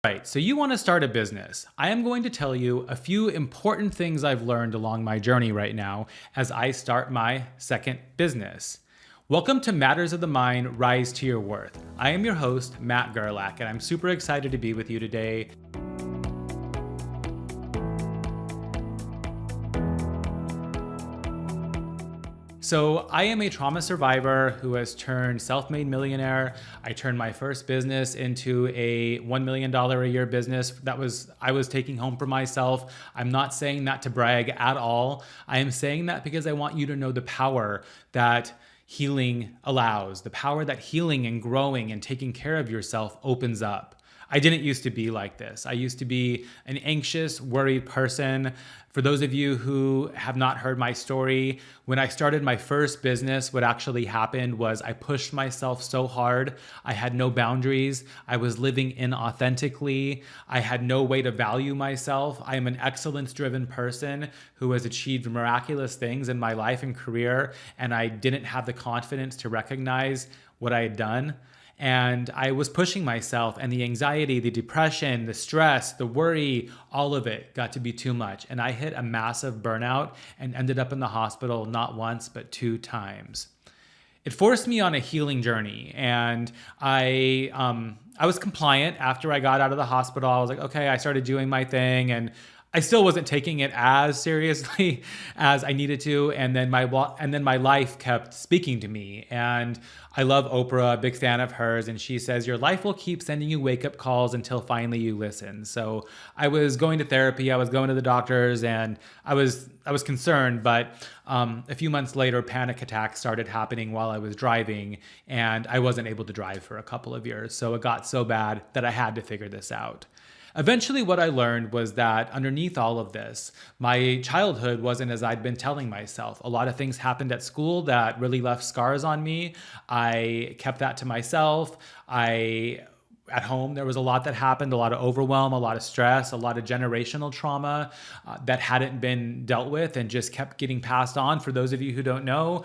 Right, so you want to start a business. I am going to tell you a few important things I've learned along my journey right now as I start my second business. Welcome to Matters of the Mind, Rise to Your Worth. I am your host, Matt Gerlach, and I'm super excited to be with you today. So I am a trauma survivor who has turned self-made millionaire. I turned my first business into a $1 million a year business I was taking home for myself. I'm not saying that to brag at all. I am saying that because I want you to know the power that healing allows, the power that healing and growing and taking care of yourself opens up. I didn't used to be like this. I used to be an anxious, worried person. For those of you who have not heard my story, when I started my first business, what actually happened was I pushed myself so hard. I had no boundaries. I was living inauthentically. I had no way to value myself. I am an excellence-driven person who has achieved miraculous things in my life and career, and I didn't have the confidence to recognize what I had done. And I was pushing myself, and the anxiety, the depression, the stress, the worry, all of it got to be too much. And I hit a massive burnout and ended up in the hospital not once, but 2 times. It forced me on a healing journey, and I was compliant after I got out of the hospital. I was like, okay, I started doing my thing, and I still wasn't taking it as seriously as I needed to. And then my life kept speaking to me. And I love Oprah, a big fan of hers. And she says, your life will keep sending you wake-up calls until finally you listen. So I was going to therapy, I was going to the doctors, and I was concerned. But a few months later, panic attacks started happening while I was driving, and I wasn't able to drive for a couple of years. So it got so bad that I had to figure this out. Eventually, what I learned was that underneath all of this, my childhood wasn't as I'd been telling myself. A lot of things happened at school that really left scars on me. I kept that to myself. At home, there was a lot that happened, a lot of overwhelm, a lot of stress, a lot of generational trauma that hadn't been dealt with and just kept getting passed on. For those of you who don't know,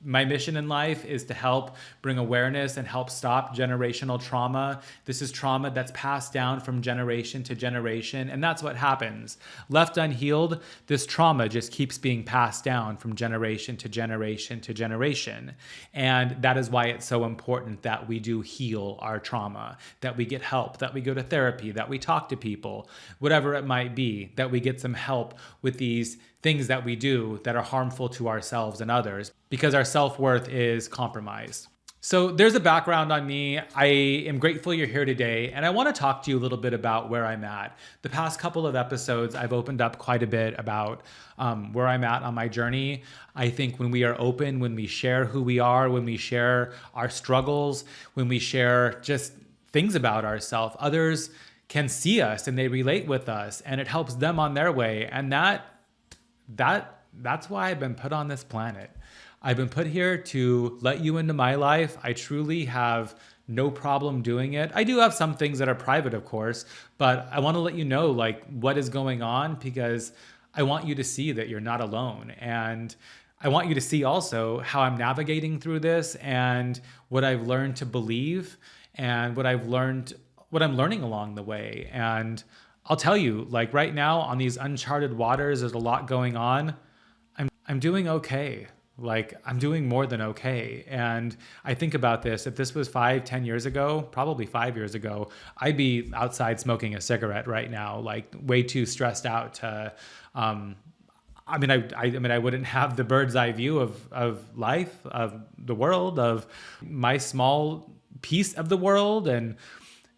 my mission in life is to help bring awareness and help stop generational trauma. This is trauma that's passed down from generation to generation, and that's what happens. Left unhealed, this trauma just keeps being passed down from generation to generation to generation. And that is why it's so important that we do heal our trauma, that we get help, that we go to therapy, that we talk to people, whatever it might be, that we get some help with these things that we do that are harmful to ourselves and others, because our self-worth is compromised. So there's a background on me. I am grateful you're here today, and I want to talk to you a little bit about where I'm at. The past couple of episodes, I've opened up quite a bit about where I'm at on my journey. I think when we are open, when we share who we are, when we share our struggles, when we share just things about ourselves, others can see us and they relate with us, and it helps them on their way. And that's why I've been put on this planet. I've been put here to let you into my life. I truly have no problem doing it. I do have some things that are private, of course, but I want to let you know like what is going on, because I want you to see that you're not alone. And I want you to see also how I'm navigating through this and what I've learned to believe and what I'm learning along the way. And I'll tell you, like right now on these uncharted waters, there's a lot going on. I'm doing okay. Like I'm doing more than okay. And I think about this, if this was 5-10 years ago, probably 5 years ago, I'd be outside smoking a cigarette right now, like way too stressed out to, I wouldn't have the bird's eye view of life, of the world, of my small piece of the world, and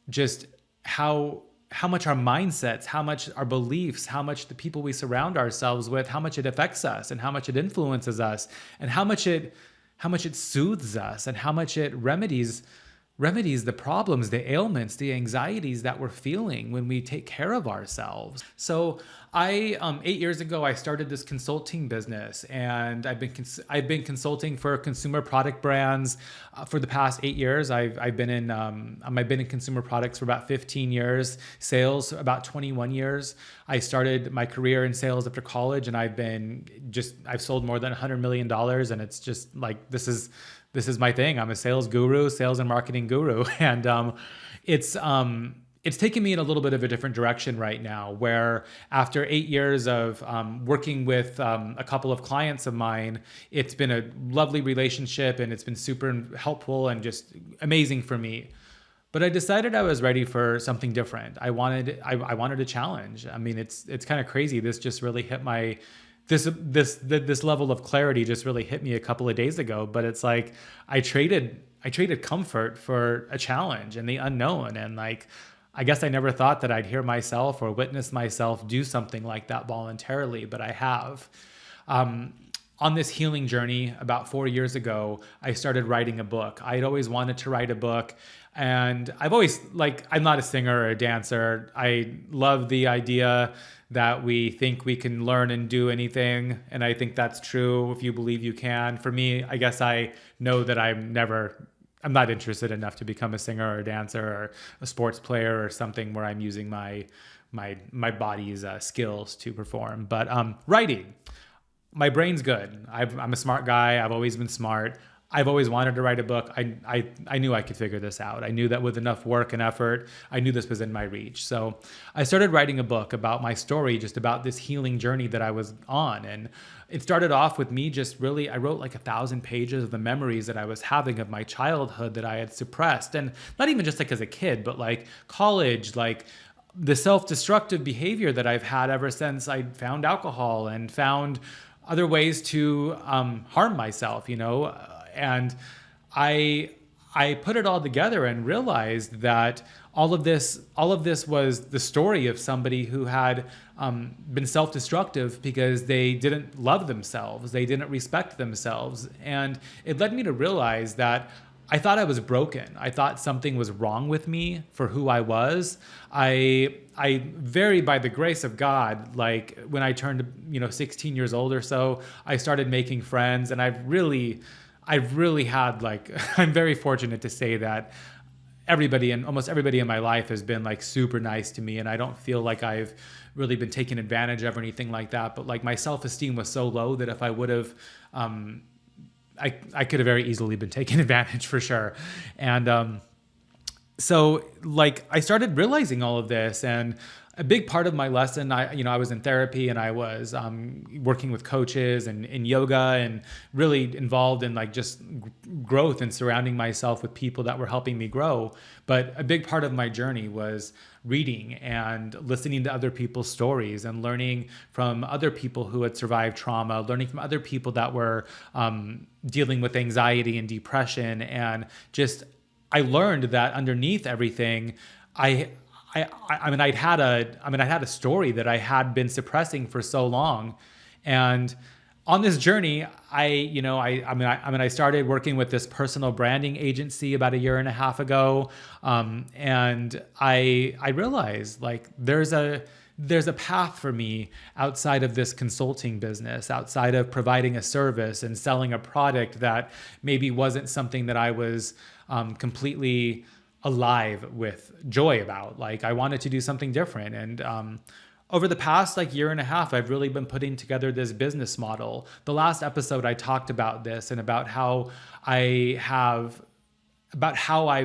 just how much our mindsets, how much our beliefs, how much the people we surround ourselves with, how much it affects us and how much it influences us, and how much it soothes us, and how much it remedies the problems, the ailments, the anxieties that we're feeling when we take care of ourselves. So 8 years ago, I started this consulting business, and I've been consulting for consumer product brands for the past 8 years. I've been in consumer products for about 15 years, sales about 21 years. I started my career in sales after college, and I've sold more than $100 million, and it's just like this is my thing. I'm a sales guru, sales and marketing guru, and it's taken me in a little bit of a different direction right now, where after 8 years of working with a couple of clients of mine, it's been a lovely relationship and it's been super helpful and just amazing for me. But I decided I was ready for something different. I wanted a challenge. I mean, it's kind of crazy. This just really hit my this level of clarity just really hit me a couple of days ago. But it's like I traded comfort for a challenge and the unknown. And like, I guess I never thought that I'd hear myself or witness myself do something like that voluntarily, but I have. On this healing journey about 4 years ago, I started writing a book. I'd always wanted to write a book. And I've always, like, I'm not a singer or a dancer. I love the idea that we think we can learn and do anything. And I think that's true if you believe you can. For me, I guess I know that I'm not interested enough to become a singer or a dancer or a sports player or something where I'm using my body's skills to perform. But writing, my brain's good. I'm a smart guy. I've always been smart. I've always wanted to write a book. I knew I could figure this out. I knew that with enough work and effort, I knew this was in my reach. So I started writing a book about my story, just about this healing journey that I was on. And it started off with me I wrote like 1,000 pages of the memories that I was having of my childhood that I had suppressed. And not even just like as a kid, but like college, like the self-destructive behavior that I've had ever since I found alcohol and found other ways to harm myself, and I put it all together and realized that all of this was the story of somebody who had been self-destructive because they didn't love themselves, they didn't respect themselves, and it led me to realize that I thought I was broken. I thought something was wrong with me for who I was. I very, by the grace of God, like when I turned 16 years old or so, I started making friends, and I've really had, like, I'm very fortunate to say that almost everybody in my life has been like super nice to me, and I don't feel like I've really been taken advantage of or anything like that. But like my self-esteem was so low that if I would have, I could have very easily been taken advantage for sure. And so like I started realizing all of this, and a big part of my lesson, I was in therapy, and I was working with coaches and in yoga, and really involved in like just growth and surrounding myself with people that were helping me grow. But a big part of my journey was reading and listening to other people's stories and learning from other people who had survived trauma, learning from other people that were dealing with anxiety and depression. And just, I learned that underneath everything, I had a story that I had been suppressing for so long. And on this journey, I started working with this personal branding agency about 1.5 years ago. And I realized like there's a path for me outside of this consulting business, outside of providing a service and selling a product that maybe wasn't something that I was completely alive with joy about. Like I wanted to do something different. And over the past 1.5 years, I've really been putting together this business model. The last episode I talked about this and about how I've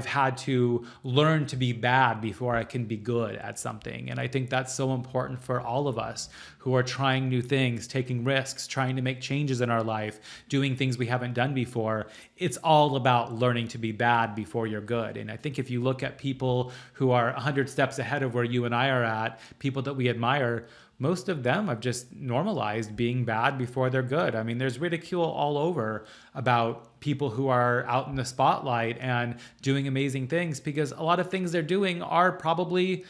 had to learn to be bad before I can be good at something. And I think that's so important for all of us who are trying new things, taking risks, trying to make changes in our life, doing things we haven't done before. It's all about learning to be bad before you're good. And I think if you look at people who are 100 steps ahead of where you and I are at, people that we admire, most of them have just normalized being bad before they're good. I mean, there's ridicule all over about people who are out in the spotlight and doing amazing things, because a lot of things they're doing are probably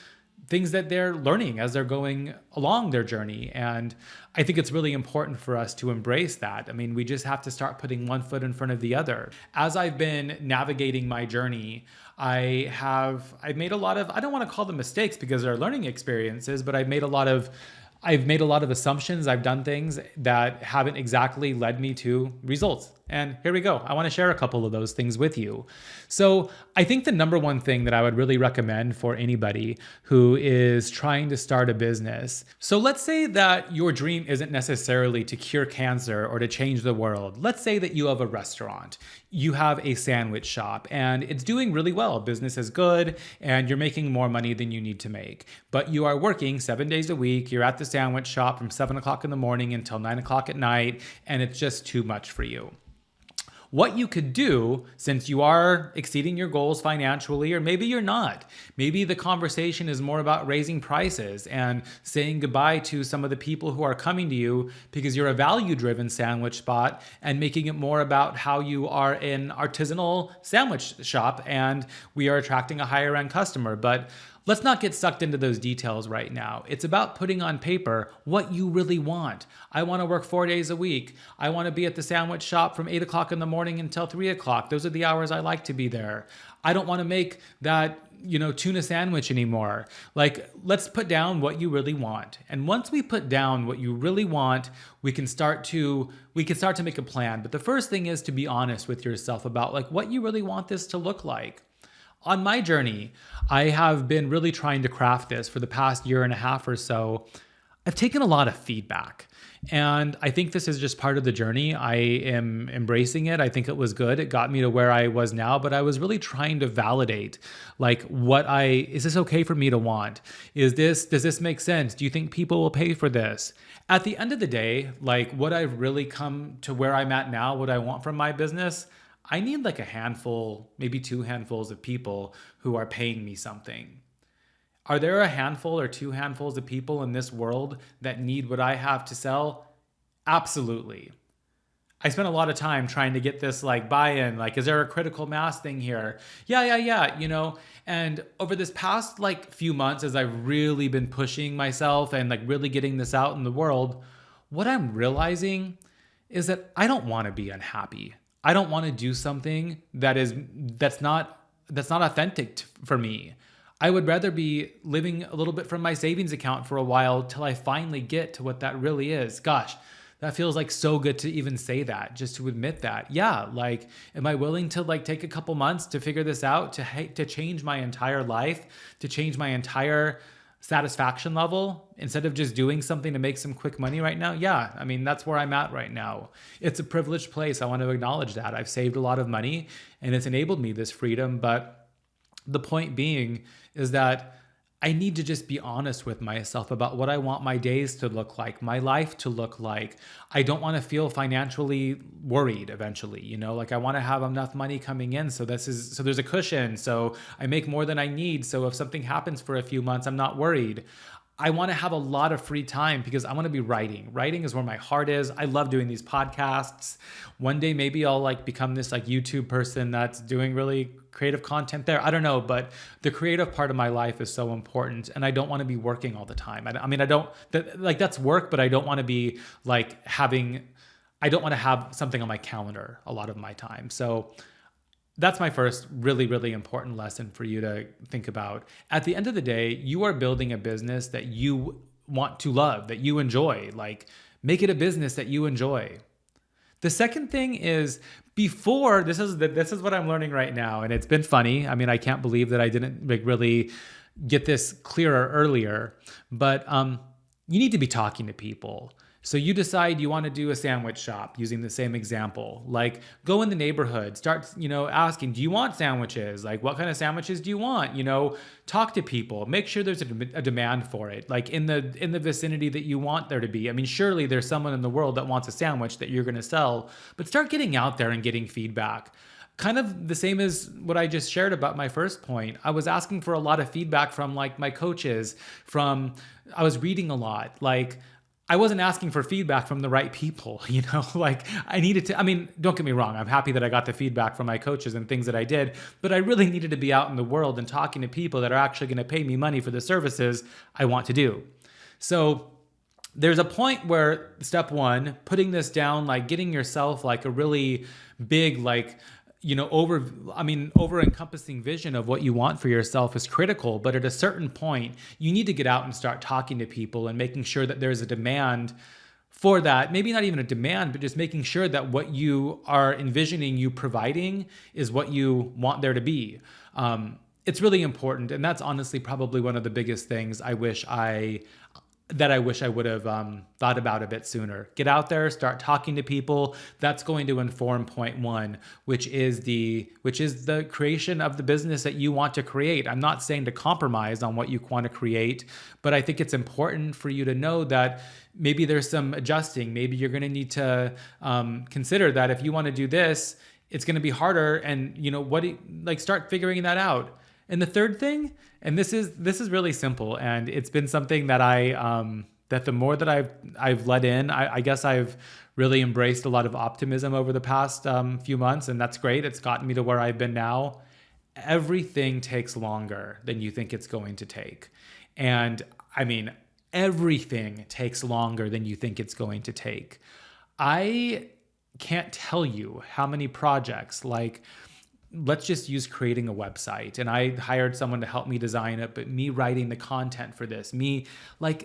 things that they're learning as they're going along their journey. And I think it's really important for us to embrace that. I mean, we just have to start putting one foot in front of the other. As I've been navigating my journey, I've made a lot of, I don't want to call them mistakes because they're learning experiences, but I've made a lot of assumptions. I've done things that haven't exactly led me to results. And here we go. I want to share a couple of those things with you. So I think the number one thing that I would really recommend for anybody who is trying to start a business. So let's say that your dream isn't necessarily to cure cancer or to change the world. Let's say that you have a restaurant, you have a sandwich shop, and it's doing really well. Business is good, and you're making more money than you need to make. But you are working 7 days a week. You're at the sandwich shop from 7 o'clock in the morning until 9 o'clock at night, and it's just too much for you. What you could do, since you are exceeding your goals financially, or maybe you're not, maybe the conversation is more about raising prices and saying goodbye to some of the people who are coming to you because you're a value-driven sandwich spot, and making it more about how you are an artisanal sandwich shop and we are attracting a higher end customer. But let's not get sucked into those details right now. It's about putting on paper what you really want. I want to work 4 days a week. I want to be at the sandwich shop from 8 o'clock in the morning until 3 o'clock. Those are the hours I like to be there. I don't want to make that, tuna sandwich anymore. Like, let's put down what you really want. And once we put down what you really want, we can start to make a plan. But the first thing is to be honest with yourself about like what you really want this to look like. On my journey, I have been really trying to craft this for the past year and a half or so. I've taken a lot of feedback, and I think this is just part of the journey. I am embracing it. I think it was good. It got me to where I was now, but I was really trying to validate, like, is this okay for me to want? Does this make sense? Do you think people will pay for this? At the end of the day, like, what I've really come to where I'm at now, what I want from my business, I need like a handful, maybe 2 handfuls of people who are paying me something. Are there a handful or 2 handfuls of people in this world that need what I have to sell? Absolutely. I spent a lot of time trying to get this like buy-in, like, is there a critical mass thing here? Yeah. And over this past like few months, as I've really been pushing myself and like really getting this out in the world, what I'm realizing is that I don't want to be unhappy. I don't want to do something that's not authentic for me. I would rather be living a little bit from my savings account for a while till I finally get to what that really is. Gosh, that feels like so good to even say that, just to admit that. Yeah, like, am I willing to like take a couple months to figure this out, to change my entire life, to change my entire satisfaction level instead of just doing something to make some quick money right now? Yeah, I mean, that's where I'm at right now. It's a privileged place. I want to acknowledge that. I've saved a lot of money and it's enabled me this freedom. But the point being is that I need to just be honest with myself about what I want my days to look like, my life to look like. I don't want to feel financially worried eventually, like I want to have enough money coming in. So there's a cushion. So I make more than I need. So if something happens for a few months, I'm not worried. I want to have a lot of free time because I want to be writing. Writing is where my heart is. I love doing these podcasts. One day, maybe I'll like become this like YouTube person that's doing really creative content there. I don't know, but the creative part of my life is so important, and I don't want to be working all the time. That's work, but I don't want to be like I don't want to have something on my calendar a lot of my time. So that's my first really, really important lesson for you to think about. At the end of the day, you are building a business that you want to love, that you enjoy. Like, make it a business that you enjoy. The second thing is, this is what I'm learning right now, and it's been funny. I mean, I can't believe that I didn't really get this clearer earlier, but you need to be talking to people. So you decide you want to do a sandwich shop, using the same example. Like, go in the neighborhood, start, asking, do you want sandwiches? Like, what kind of sandwiches do you want? Talk to people, make sure there's a demand for it. Like in the vicinity that you want there to be. I mean, surely there's someone in the world that wants a sandwich that you're going to sell, but start getting out there and getting feedback. Kind of the same as what I just shared about my first point. I was asking for a lot of feedback from like my coaches, I was reading a lot. Like, I wasn't asking for feedback from the right people, like I needed to, don't get me wrong. I'm happy that I got the feedback from my coaches and things that I did, but I really needed to be out in the world and talking to people that are actually going to pay me money for the services I want to do. So there's a point where step one, putting this down, like getting yourself like a really big, like, over encompassing vision of what you want for yourself is critical. But at a certain point, you need to get out and start talking to people and making sure that there's a demand for that, maybe not even a demand, but just making sure that what you are envisioning you providing is what you want there to be. It's really important. And that's honestly probably one of the biggest things I wish I would have thought about a bit sooner. Get out there, start talking to people. That's going to inform point one, which is the creation of the business that you want to create. I'm not saying to compromise on what you want to create, but I think it's important for you to know that maybe there's some adjusting. Maybe you're going to need to consider that if you want to do this, it's going to be harder, and start figuring that out. And the third thing, and this is really simple, and it's been something that that the more that I've let in, I guess I've really embraced a lot of optimism over the past few months, and that's great. It's gotten me to where I've been now. Everything takes longer than you think it's going to take. And I mean, everything takes longer than you think it's going to take. I can't tell you how many projects, like, let's just use creating a website. And I hired someone to help me design it, but me writing the content for this,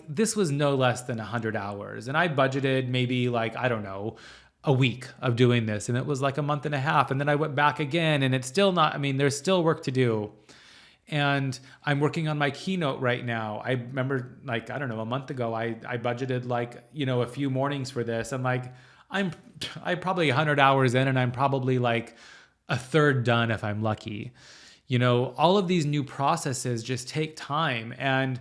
this was no less than 100 hours. And I budgeted maybe a week of doing this. And it was like a month and a half. And then I went back again, and it's still not, there's still work to do. And I'm working on my keynote right now. I remember a month ago, I budgeted a few mornings for this. I'm probably 100 hours in, and I'm probably a third done if I'm lucky. All of these new processes just take time. And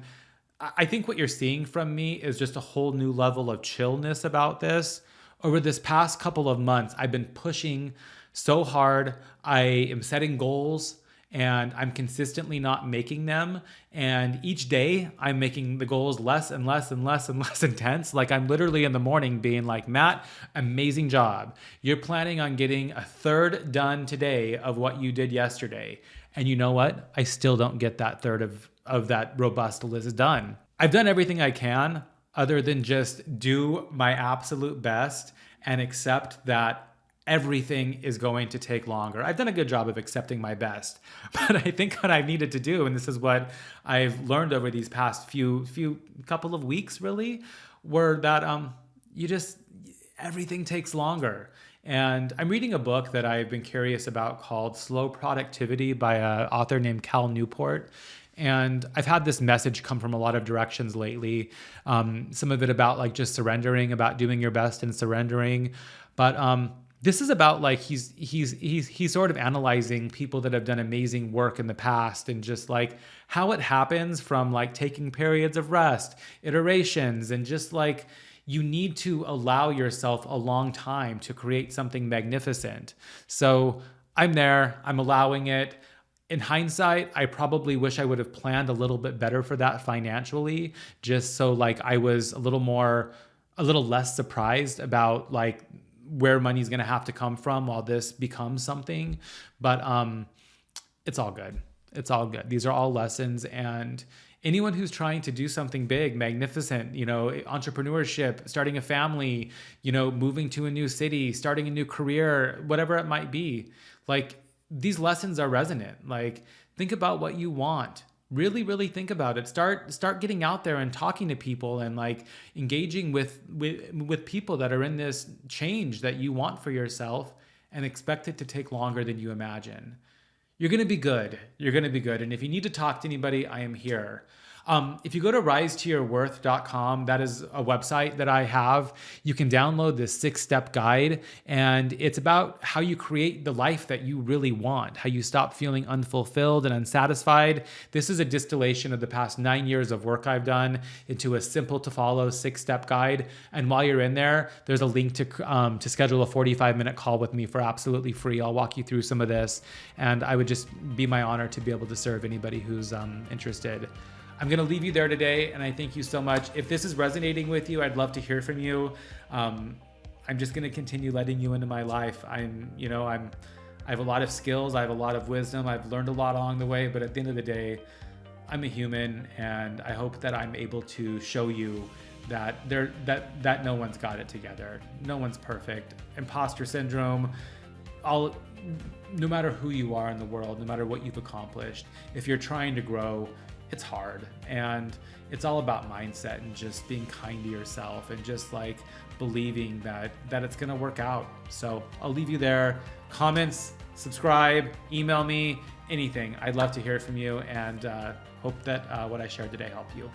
I think what you're seeing from me is just a whole new level of chillness about this. Over this past couple of months, I've been pushing so hard. I am setting goals, and I'm consistently not making them. And each day I'm making the goals less and less and less and less intense. I'm literally in the morning being like, Matt, amazing job. You're planning on getting a third done today of what you did yesterday. And you know what? I still don't get that third of that robust list done. I've done everything I can other than just do my absolute best and accept that everything is going to take longer. I've done a good job of accepting my best, but I think what I needed to do, and this is what I've learned over these past few couple of weeks really, were that everything takes longer. And I'm reading a book that I've been curious about called Slow Productivity by an author named Cal Newport. And I've had this message come from a lot of directions lately. Some of it about just surrendering, about doing your best and surrendering. But this is about he's sort of analyzing people that have done amazing work in the past, and just how it happens from taking periods of rest, iterations, and just you need to allow yourself a long time to create something magnificent. So I'm there, I'm allowing it. In hindsight, I probably wish I would have planned a little bit better for that financially, just so I was a little less surprised about where money's going to have to come from while this becomes something. But it's all good. It's all good. These are all lessons. And anyone who's trying to do something big, magnificent, entrepreneurship, starting a family, moving to a new city, starting a new career, whatever it might be, these lessons are resonant. Think about what you want. Really, really think about it. Start getting out there and talking to people, and engaging with people that are in this change that you want for yourself, and expect it to take longer than you imagine. You're going to be good. You're going to be good. And if you need to talk to anybody, I am here. If you go to risetoyourworth.com, that is a website that I have. You can download this 6-step guide, and it's about how you create the life that you really want, how you stop feeling unfulfilled and unsatisfied. This is a distillation of the past 9 years of work I've done into a simple to follow 6-step guide. And while you're in there, there's a link to schedule a 45-minute call with me for absolutely free. I'll walk you through some of this, and I would just be my honor to be able to serve anybody who's interested. I'm going to leave you there today, and I thank you so much. If this is resonating with you, I'd love to hear from you. I'm just going to continue letting you into my life. I have a lot of skills. I have a lot of wisdom. I've learned a lot along the way, but at the end of the day, I'm a human, and I hope that I'm able to show you that no one's got it together. No one's perfect. Imposter syndrome, no matter who you are in the world, no matter what you've accomplished, if you're trying to grow, it's hard, and it's all about mindset and just being kind to yourself and just like believing that it's gonna work out. So I'll leave you there. Comments, subscribe, email me, anything. I'd love to hear from you, and hope that what I shared today helped you.